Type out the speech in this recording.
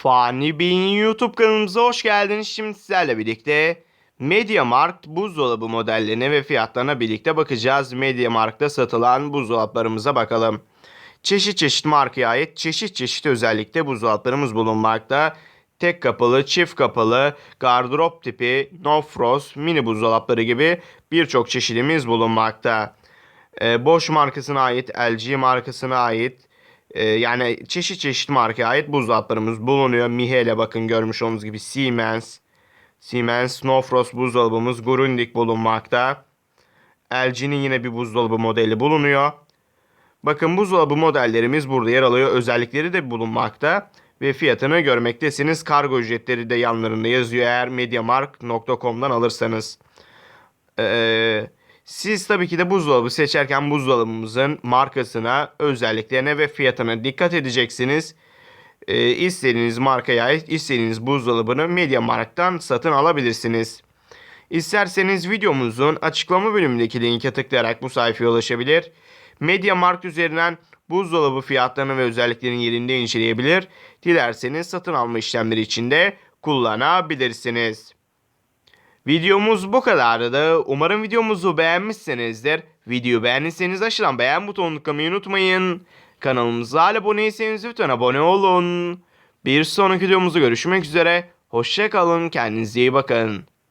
Fani Bey'in YouTube kanalımıza hoş geldiniz. Şimdi sizlerle birlikte MediaMarkt buzdolabı modellerine ve fiyatlarına birlikte bakacağız. MediaMarkt'ta satılan buzdolaplarımıza bakalım. Çeşit çeşit markaya ait çeşit çeşit özellikle buzdolaplarımız bulunmakta. Tek kapılı, çift kapılı, gardırop tipi, no frost, mini buzdolapları gibi birçok çeşidimiz bulunmakta. Bosch markasına ait, LG markasına ait, yani çeşit çeşit markaya ait buzdolaplarımız bulunuyor. Miele bakın görmüş olduğunuz gibi Siemens No Frost buzdolabımız Grundig bulunmakta. LG'nin yine bir buzdolabı modeli bulunuyor. Bakın buzdolabı modellerimiz burada yer alıyor. Özellikleri de bulunmakta ve fiyatını görmektesiniz. Kargo ücretleri de yanlarında yazıyor eğer mediamarkt.com'dan alırsanız. Siz tabii ki de buzdolabı seçerken buzdolabımızın markasına, özelliklerine ve fiyatına dikkat edeceksiniz. İstediğiniz markaya ait istediğiniz buzdolabını MediaMarkt'tan satın alabilirsiniz. İsterseniz videomuzun açıklama bölümündeki linke tıklayarak bu sayfaya ulaşabilir. MediaMarkt üzerinden buzdolabı fiyatlarını ve özelliklerini yerinde inceleyebilir. Dilerseniz satın alma işlemleri için de kullanabilirsiniz. Videomuz bu kadardı. Umarım videomuzu beğenmişsinizdir. Videoyu beğendiyseniz aşağıdan beğen butonunu tıklamayı unutmayın. Kanalımıza hala abone değilseniz lütfen abone olun. Bir sonraki videomuzda görüşmek üzere. Hoşça kalın. Kendinize iyi bakın.